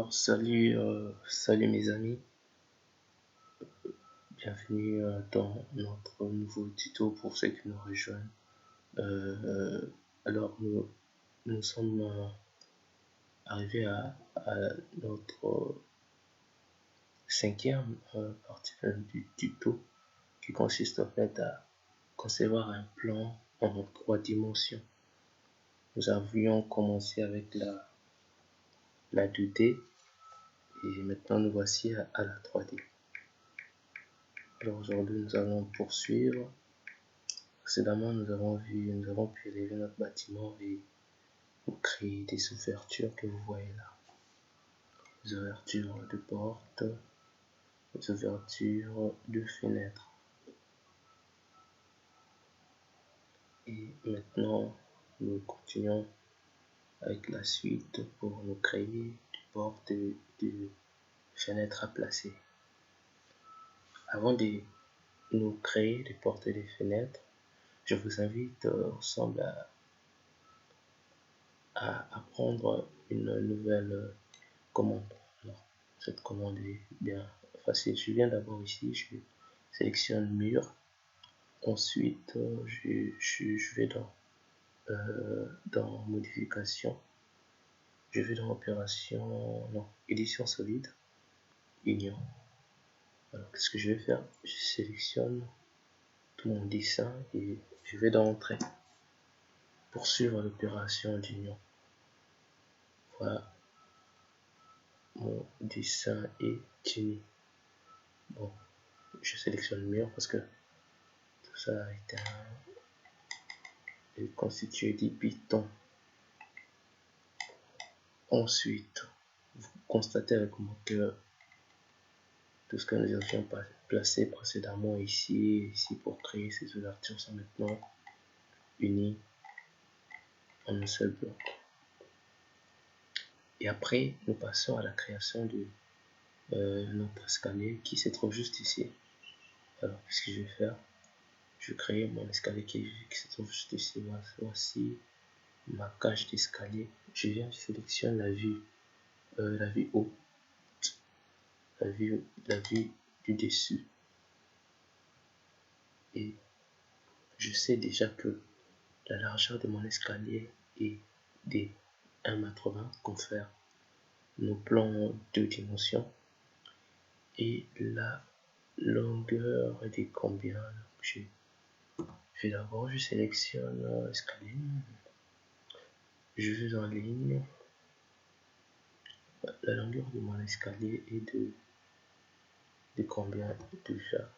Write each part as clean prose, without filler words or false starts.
Alors salut mes amis, bienvenue dans notre nouveau tuto pour ceux qui nous rejoignent. Alors nous sommes arrivés à notre cinquième partie du tuto qui consiste en fait à concevoir un plan en 3 dimensions. Nous avions commencé avec la 2D et maintenant nous voici à la 3D. Alors aujourd'hui nous allons poursuivre. Précédemment nous avons pu élever notre bâtiment et créer des ouvertures que vous voyez là. Des ouvertures de portes, des ouvertures de fenêtres. Et maintenant nous continuons avec la suite pour nous créer des portes et des fenêtres à placer. Avant de nous créer des portes et des fenêtres, je vous invite ensemble à apprendre une nouvelle commande. Alors, cette commande est bien facile. Je viens d'abord ici, je sélectionne mur. Ensuite, je vais dans modification. Je vais dans opération, non, édition solide, union. Alors, qu'est-ce que je vais faire? Je sélectionne tout mon dessin et je vais dans entrée. Poursuivre l'opération d'union. Voilà, mon dessin est uni. Bon, je sélectionne mur parce que tout ça est constitué des pitons. Ensuite, vous constatez avec moi que tout ce que nous avions placé précédemment ici pour créer ces ouvertures sont maintenant unis en un seul bloc. Et après, nous passons à la création de notre escalier qui se trouve juste ici. Alors, qu'est-ce que je vais faire? Je vais créer mon escalier qui se trouve juste ici. Voici ma cage d'escalier. Je viens, je sélectionne la vue haute, la vue du dessus. Et je sais déjà que la largeur de mon escalier est de 1,20 m, confère nos plans 2 dimensions. Et la longueur est de combien? Je d'abord, je sélectionne l'escalier. Je vais en ligne. La longueur de mon escalier est de combien déjà?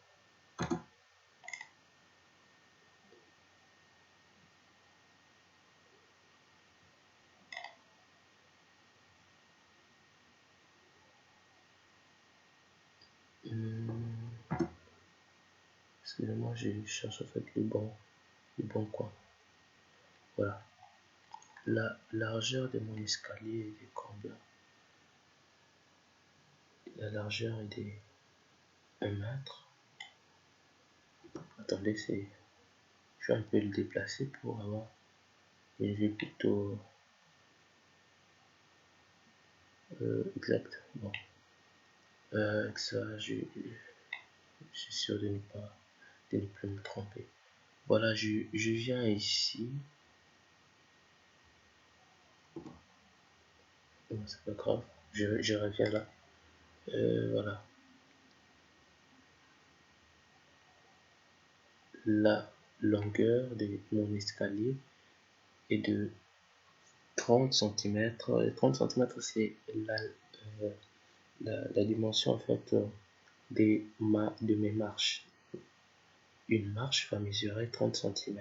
Excusez-moi, je cherche en fait le bon coin. Voilà. La largeur de mon escalier est de combien? La largeur est de 1 mètre. Attendez, je vais un peu le déplacer pour avoir une vue plutôt exacte. Bon. Avec ça, je suis sûr de ne plus me tromper. Voilà, je viens ici. Non, c'est pas grave. Je reviens là. Voilà. La longueur de mon escalier est de 30 cm. 30 cm, c'est la dimension en fait de mes marches. Une marche va mesurer 30 cm.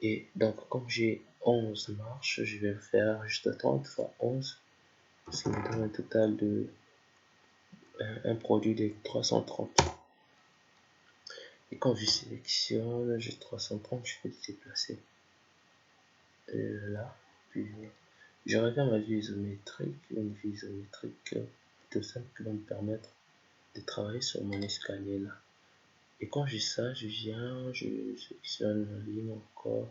Et donc, comme j'ai 11 marches, je vais faire juste 30 fois 11. Ça me donne un total de un produit de 330. Et quand je sélectionne, j'ai 330, je vais le déplacer là. Puis je reviens à ma vue isométrique, une vue isométrique plutôt simple qui va me permettre de travailler sur mon escalier là. Et quand j'ai ça, je viens, je sélectionne la ligne encore,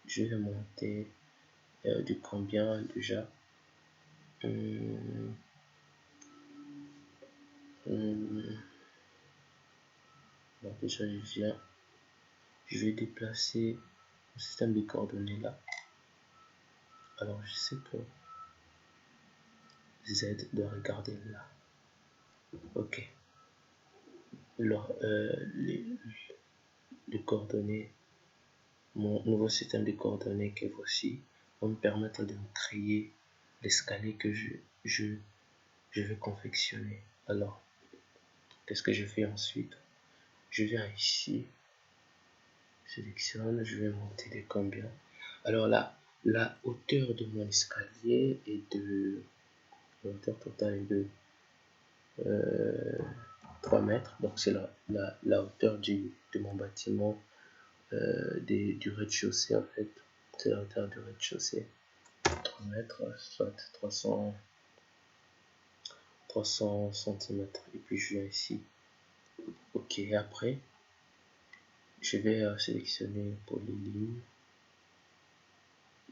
je vais monter de combien déjà Bon, déjà, je vais déplacer le système de coordonnées là. Alors, je sais que Z doit regarder là. Ok. Alors, les coordonnées, mon nouveau système de coordonnées que voici va me permettre de me créer l'escalier que je vais confectionner. Alors, qu'est-ce que je fais ensuite? Je viens ici, sélectionne, je vais monter de combien? Alors là, la hauteur de mon escalier est de... La hauteur totale est de 3 mètres. Donc c'est la hauteur de mon bâtiment, du rez-de-chaussée en fait. C'est la hauteur du rez-de-chaussée. 3 mètres, soit 300 cm. Et puis je viens ici. Ok, après, je vais sélectionner pour les lignes.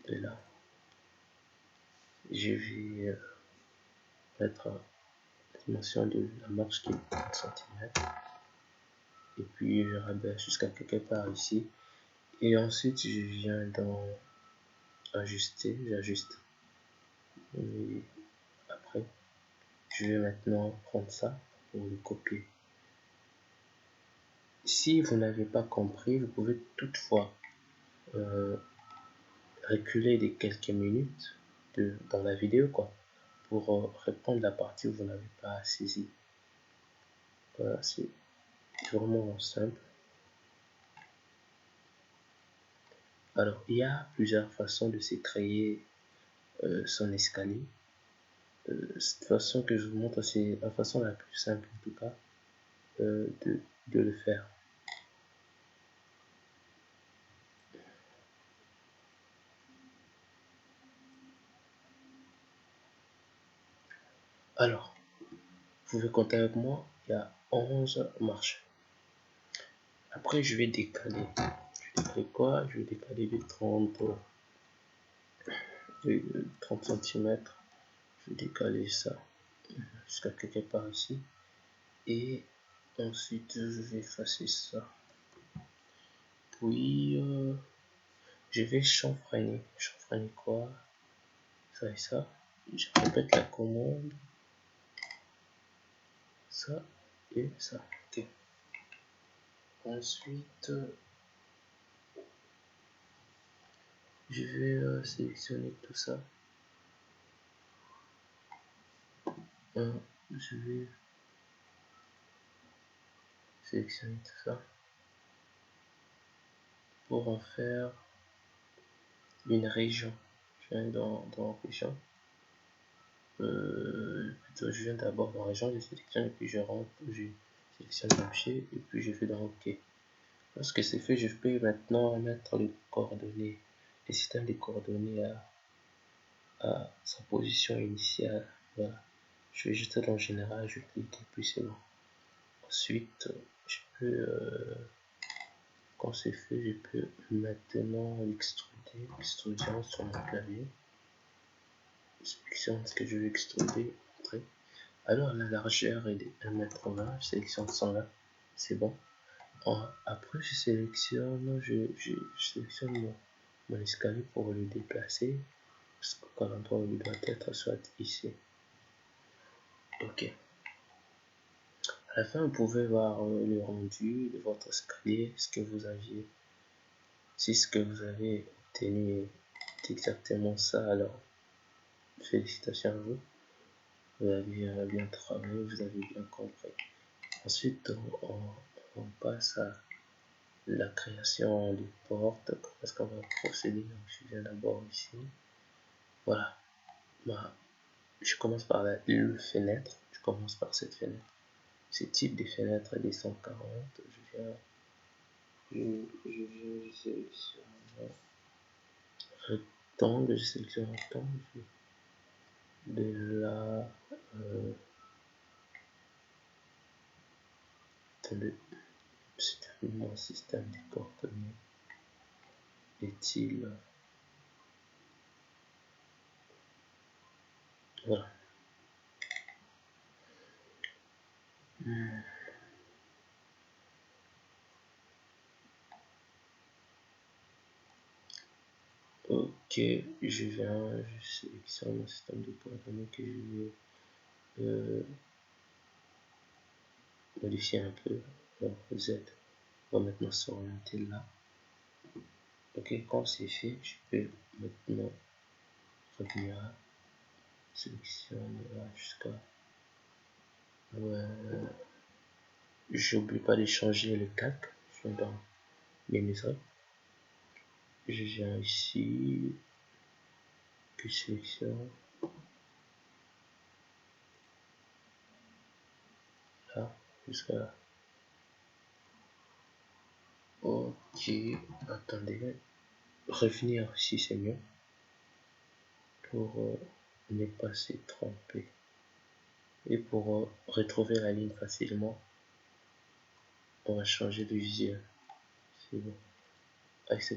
De là. Je vais mettre la dimension de la marche qui est 30 cm. Et puis je rabaisse jusqu'à quelque part ici. Et ensuite, je viens dans ajuster, j'ajuste. Et après, je vais maintenant prendre ça pour le copier. Si vous n'avez pas compris, vous pouvez toutefois reculer de quelques minutes dans la vidéo pour répondre à la partie où vous n'avez pas saisi. Voilà, c'est vraiment simple. Alors, il y a plusieurs façons de se créer son escalier. Cette façon que je vous montre, c'est la façon la plus simple en tout cas de le faire. Alors, vous pouvez compter avec moi, il y a 11 marches. Après, je vais décaler. Je vais décaler quoi? Je vais décaler de 30 cm. Je vais décaler ça jusqu'à quelque part ici. Et ensuite, je vais effacer ça. Puis, je vais chanfreiner. Chanfreiner quoi? Ça et ça. Je répète la commande. Ça et ça. Ok. Ensuite, je vais sélectionner tout ça. Je vais sélectionner tout ça pour en faire une région. Je viens dans région. Plutôt, je viens d'abord dans région, je sélectionne et puis je rentre, je sélectionne l'objet et puis je fais dans OK. Lorsque c'est fait, je peux maintenant mettre les coordonnées, le système des coordonnées à sa position initiale. Voilà. Je vais juste dans général, je clique et puis c'est bon. Ensuite, je peux, quand c'est fait, je peux maintenant l'extruder, l'extrusion sur mon clavier. Je sélectionne ce que je veux extruder. Alors la largeur est de 1,20 m, je sélectionne 120, c'est bon. Après, je sélectionne, sélectionne mon escalier pour le déplacer, parce qu'à l'endroit où il doit être, soit ici. Ok. À la fin, vous pouvez voir le rendu de votre escalier, ce que vous aviez. Si ce que vous avez obtenu est exactement ça, alors félicitations à vous. Vous avez bien travaillé, vous avez bien compris. Ensuite, on passe à la création de portes. Est-ce qu'on va procéder? Donc, je viens d'abord ici. Voilà. Je commence par la fenêtre. Je commence par cette fenêtre. Ce type de fenêtre est des 140. Je sélectionne rectangle. Je sélectionne rectangle. De là. Attendez. Mon système de coordonnées est-il. Voilà. Ok, je sélectionne mon système de coordonnées que je vais modifier un peu. Donc Z va maintenant s'orienter là. Ok, quand c'est fait, je peux maintenant revenir à sélectionner là jusqu'à. J'oublie pas de changer le calque. Je viens dans mes mesures. Je viens ici, puis sélectionne là jusqu'à là. Ok, attendez, revenir si c'est mieux pour ne pas se tromper et pour retrouver la ligne facilement. On va changer de visuel. C'est bon. Avec ces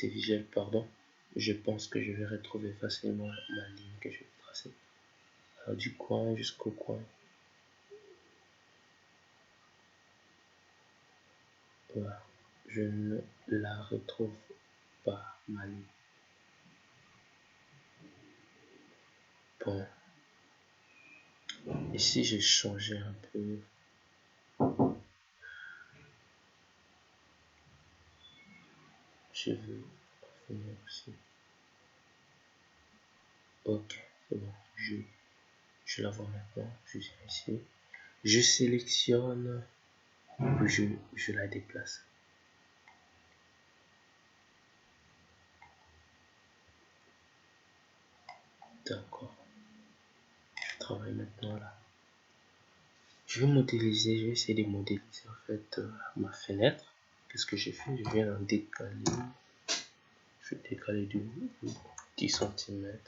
visuels, pardon, je pense que je vais retrouver facilement ma ligne que je vais tracer. Alors, du coin jusqu'au coin. Voilà. Je ne la retrouve pas, ma ligne. Bon. Ici, j'ai changé un peu. Je veux revenir aussi. Ok, c'est bon. Je la vois maintenant. Je viens ici. Je sélectionne. Je la déplace. D'accord. Je travaille maintenant là. Je vais essayer de modéliser en fait ma fenêtre. Qu'est-ce que j'ai fait? Je viens en décaler. Je vais décaler de 10 cm.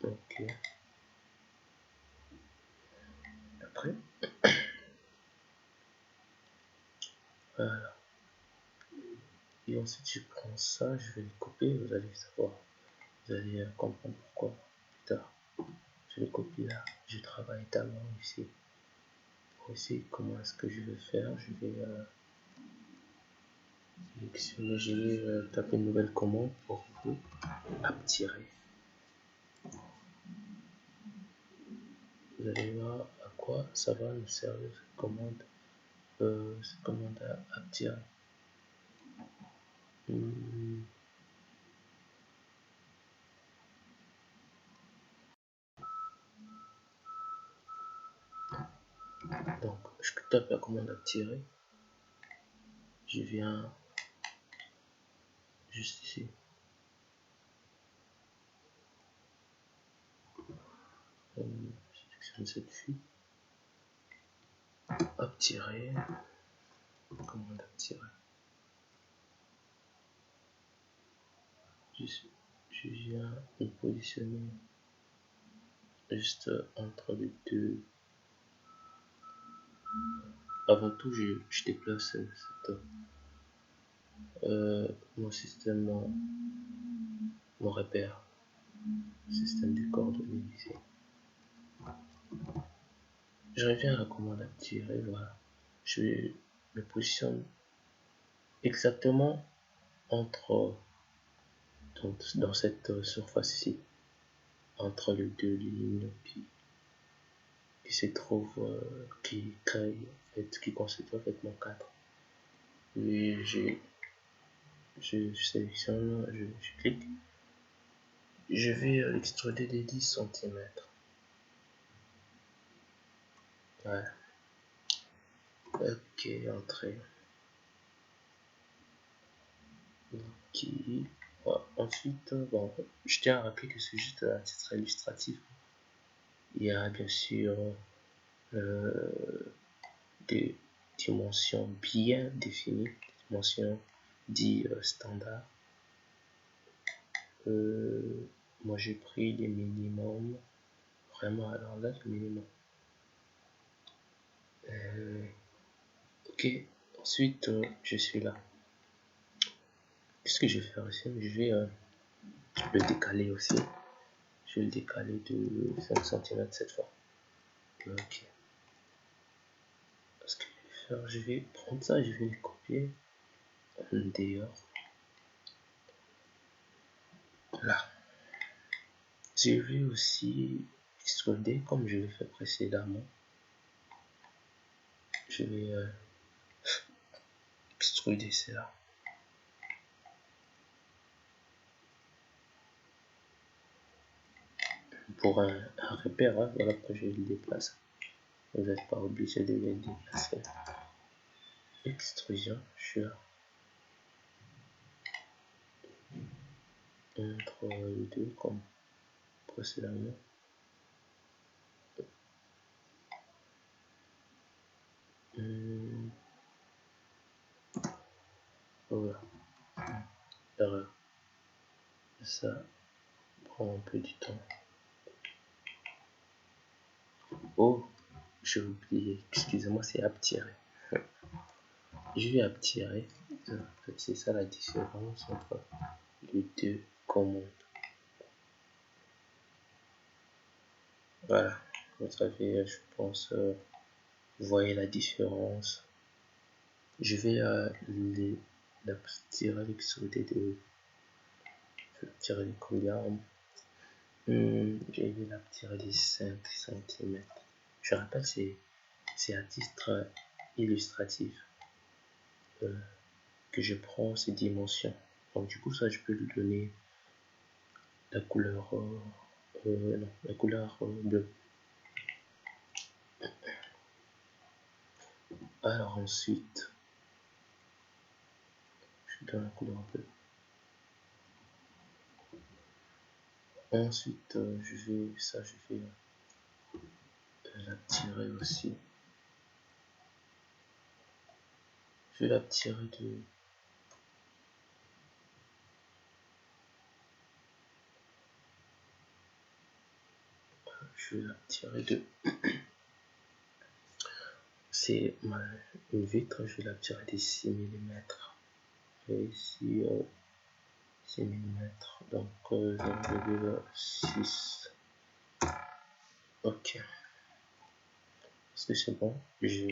Ok. Après, voilà. Et ensuite, je prends ça, je vais le couper. Vous allez savoir. Vous allez comprendre pourquoi plus tard. Je le copie là. Je travaille d'abord ici. Pour essayer comment est-ce que je vais faire. Je vais sélectionner. Je vais taper une nouvelle commande pour vous abtirer. Vous allez voir à quoi ça va nous servir cette commande à abtirer. Donc, je tape la commande abtirer. Je viens juste ici. Je sélectionne cette fuite. Abtirer. Commande abtirer. Je viens me positionner juste entre les deux. Avant tout, je déplace mon système, mon repère, système de coordonnées ici. Je reviens à la commande abtirer, voilà. Je me positionne exactement entre dans cette surface ici, entre les deux lignes qui se trouvent, qui créent, en fait, qui constituent en fait mon cadre. Et je sélectionne, je clique, je vais l'extruder de 10 cm. Ouais. Ok, entrée. Ok. Ouais, ensuite, bon, je tiens à rappeler que c'est juste un titre illustratif. Il y a bien sûr des dimensions bien définies, des dimensions dites standards. Moi j'ai pris des minimums, vraiment alors là le minimum. Ok, ensuite je suis là. Qu'est-ce que je vais faire aussi? Je vais le décaler aussi. Je vais le décaler de 5 cm cette fois. Ok. Ce que je vais faire, je vais prendre ça, je vais le copier dehors. Là. Je vais aussi extruder comme je l'ai fait précédemment. Je vais extruder cela. Pour un repère, hein, voilà pourquoi je le déplace. Vous n'êtes pas obligé de le déplacer. Extrusion, je suis là. Entre les deux comme précédemment. Voilà. Erreur. Ça prend un peu du temps. Oh, j'ai oublié. Excusez-moi, c'est abtirer. Je vais abtirer. En fait, c'est ça la différence entre les deux commandes. Voilà. Vous savez, je pense, vous voyez la différence. Je vais tirer l'extruder de. Je vais tirer de combien? Je vais la tirer de 5 cm. Je rappelle, c'est à titre illustratif que je prends ces dimensions. Donc du coup, ça, je peux lui donner la couleur, non, la couleur bleue. Alors ensuite, je donne la couleur bleue. Ensuite, je vais la tirer aussi. Je vais la tirer de. Je vais la tirer de. C'est une vitre, je vais la tirer de 6 mm. Et ici, 6 mm. Donc, 0,6. Ok. Est-ce que c'est bon? Je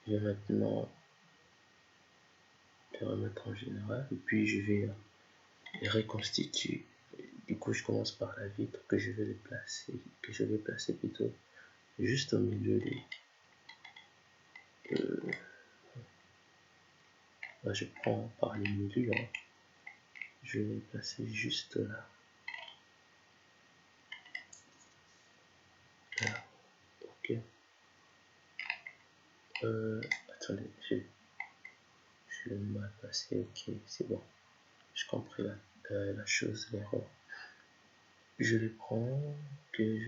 vais maintenant le remettre en général. Et puis, je vais les reconstituer. Du coup, je commence par la vitre que je vais placer plutôt juste au milieu des. Là, je prends par les milieux. Hein. Je vais les placer juste là. Là. Ok. Attendez, je l'ai mal placé. Ok, c'est bon. J'ai compris la chose, l'erreur. Je les prends, que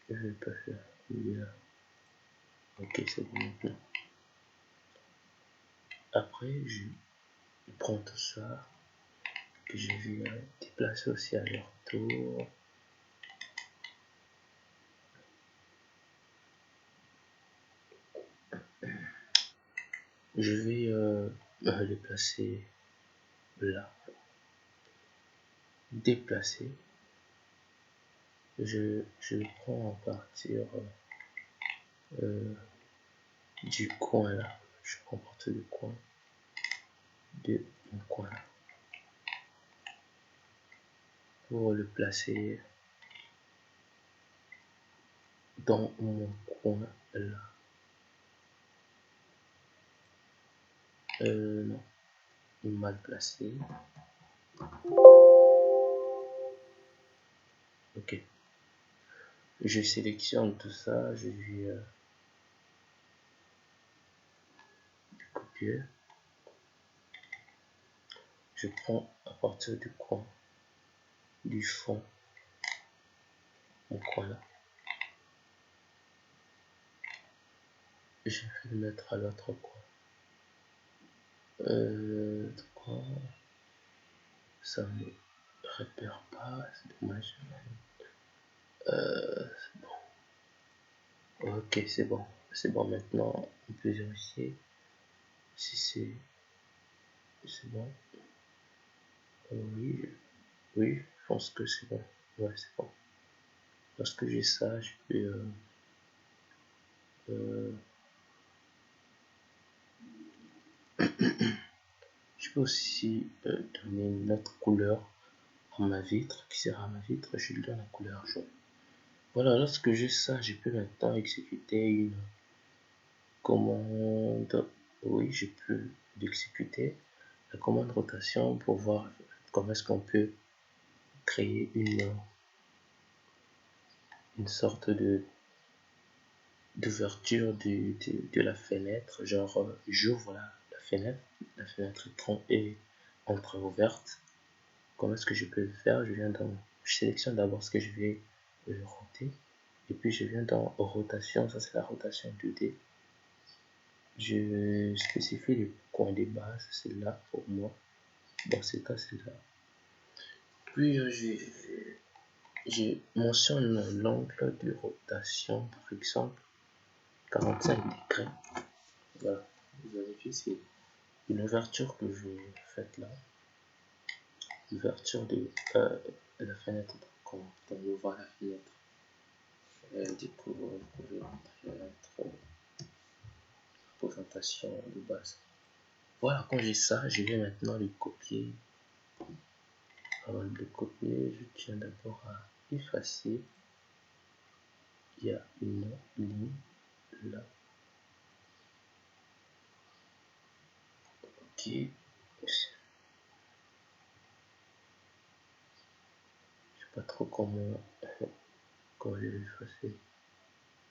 je vais pas faire là. Ok, c'est bon maintenant. Après, je prends tout ça, que je vais déplacer aussi à leur tour. Je vais les placer là. Déplacer. Je prends à partir du coin là. Je prends à partir du coin de mon coin là. Pour le placer dans mon coin là. Non, mal placé. Ok. Je sélectionne tout ça, je vais copier. Je prends à partir du coin du fond, mon coin là. Je vais le mettre à l'autre coin. Quoi? Ça ne me repère pas, c'est dommage. C'est bon. Ok, c'est bon. C'est bon maintenant. On peut vérifier si c'est C'est bon. Oui, oui, je pense que c'est bon. Ouais, c'est bon. Lorsque j'ai ça, je peux euh, je peux aussi donner une autre couleur à ma vitre, qui sera ma vitre, je lui donne la couleur jaune. Voilà, lorsque j'ai ça, je peux maintenant exécuter une commande. Oui, je peux l'exécuter. La commande rotation pour voir comment est-ce qu'on peut créer une sorte de d'ouverture de la fenêtre. Genre, j'ouvre la fenêtre est entre-ouverte. Comment est-ce que je peux le faire? Je sélectionne d'abord ce que je vais roter. Et puis je viens dans rotation, ça c'est la rotation 2D. Je spécifie les coins des bases, c'est là pour moi. Dans ce cas, c'est là. Puis je mentionne l'angle de rotation, par exemple, 45 degrés. Voilà, vous vérifiez, c'est une ouverture que j'ai faite là. L'ouverture de la fenêtre. Quand on ouvre la fenêtre, du coup, vous pouvez mettre représentation de base. Voilà, quand j'ai ça, je vais maintenant le copier. Avant de le copier, je tiens d'abord à effacer. Il y a une ligne là. Ok. Je sais pas trop comment je vais l'effacer.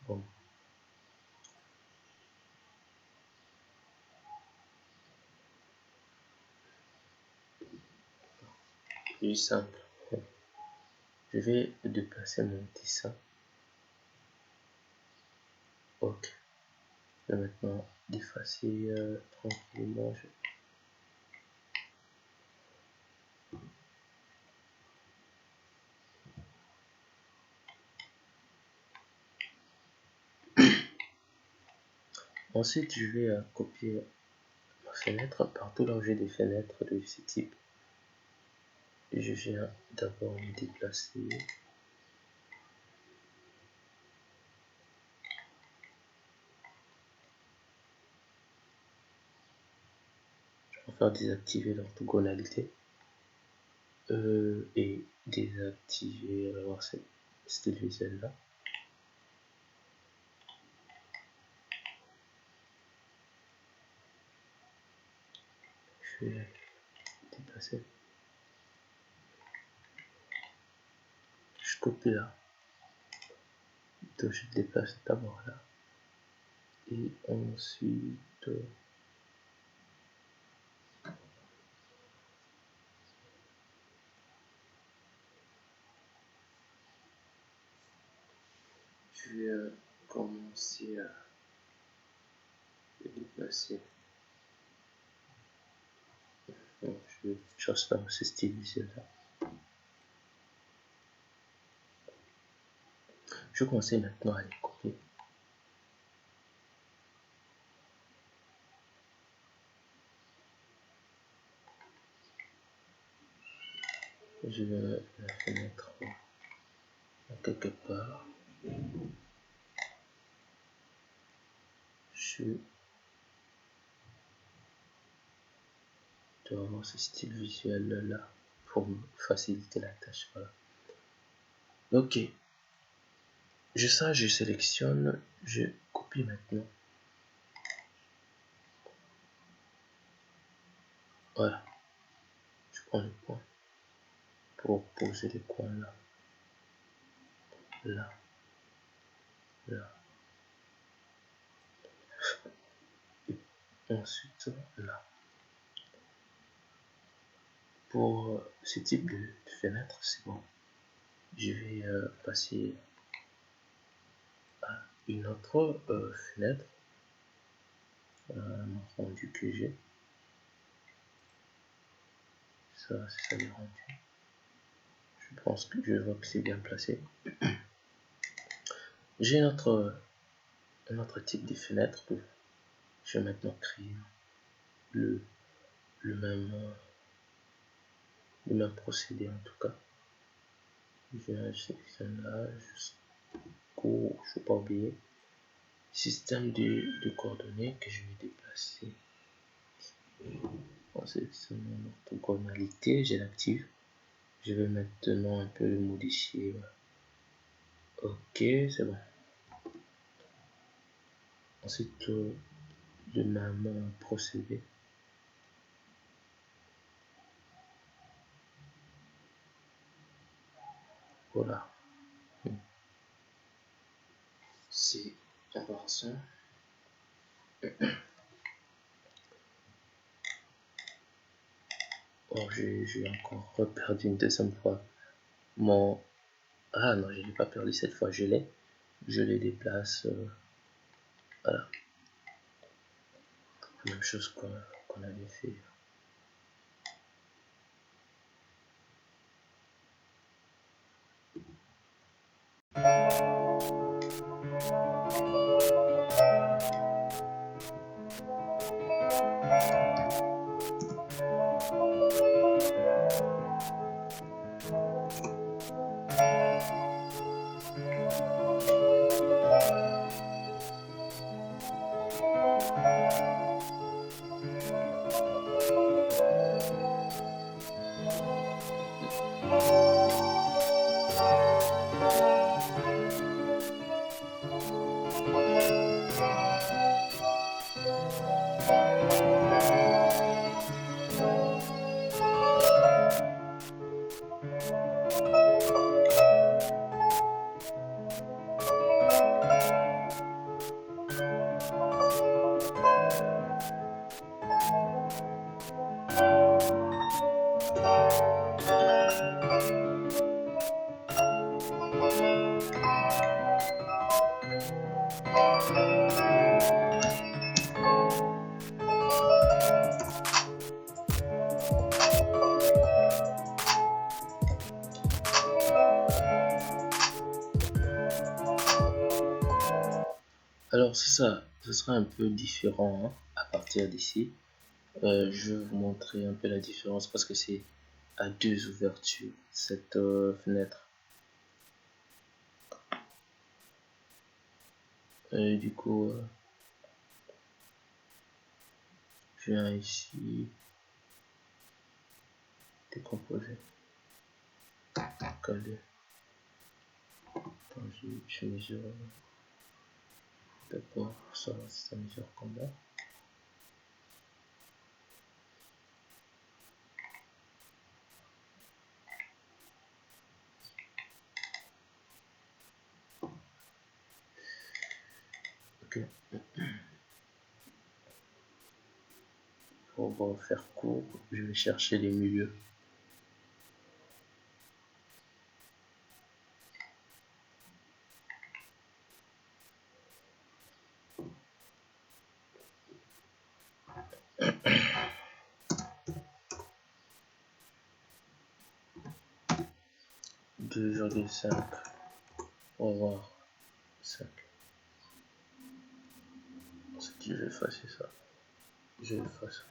Bon. C'est simple. Je vais déplacer mon dessin. Ok. Je vais maintenant l'effacer tranquillement. Ensuite, je vais copier ma fenêtre partout là où j'ai des fenêtres de ce type. Je viens d'abord me déplacer. Je vais faire désactiver l'orthogonalité et désactiver cette style visuel là. Je vais déplacer. Je copie là. Donc je déplace d'abord là. Et ensuite, je vais commencer à le déplacer. Donc, je cherche dans ce style visuel là. Je vais commencer maintenant à les copier. Je vais la fenêtre quelque part. Je dois avoir ce style visuel là pour me faciliter la tâche. Voilà. Ok. Je sélectionne, je copie maintenant. Voilà. Je prends le point pour poser les coins là. Là. Là. Et ensuite là. Pour ce type de fenêtre, c'est bon. Je vais passer à une autre fenêtre. Rendu que j'ai. Ça, c'est ça le rendu. Je pense que je vois que c'est bien placé. J'ai un autre type de fenêtre que je vais maintenant créer le le même procédé en tout cas. Je sélectionne là jusqu'au, il ne faut pas oublier, système de coordonnées que je vais déplacer. En sélectionnant l'orthogonalité, je l'active. Je vais maintenant un peu le modifier. Ok, c'est bon. Ensuite, le même procédé. Voilà. C'est intéressant. Oh, j'ai encore reperdu une deuxième fois mon... Ah non, je ne l'ai pas perdu cette fois, je les déplace. Voilà. La même chose qu'on avait fait. Alors c'est ça, ce sera un peu différent à partir d'ici. Je vais vous montrer un peu la différence parce que c'est à deux ouvertures cette fenêtre. Du coup, je viens ici décomposer, coller. Attends, je mesure d'abord savoir si ça mesure combien. Ok. Pour faire court, je vais chercher les milieux. Deux virgule cinq. On va voir 5. Ensuite, je vais effacer ça. Je efface.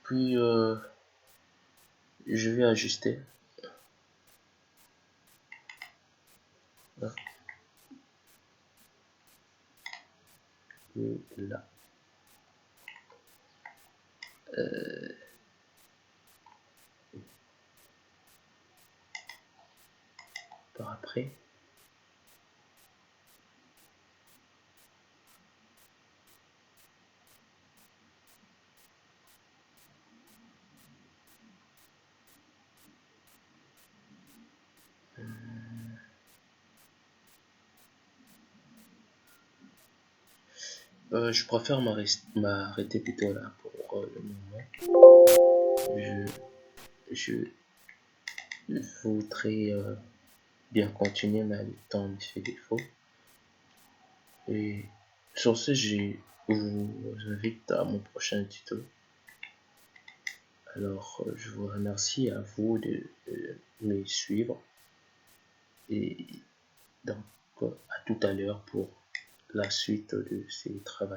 Puis, je vais ajuster. Là. Et là. Par après. Je préfère m'arrêter plutôt là pour le moment. Je voudrais bien continuer, mais le temps me fait défaut. Et sur ce, je vous invite à mon prochain tuto. Alors, je vous remercie à vous de me suivre. Et donc, à tout à l'heure pour la suite de ces travaux.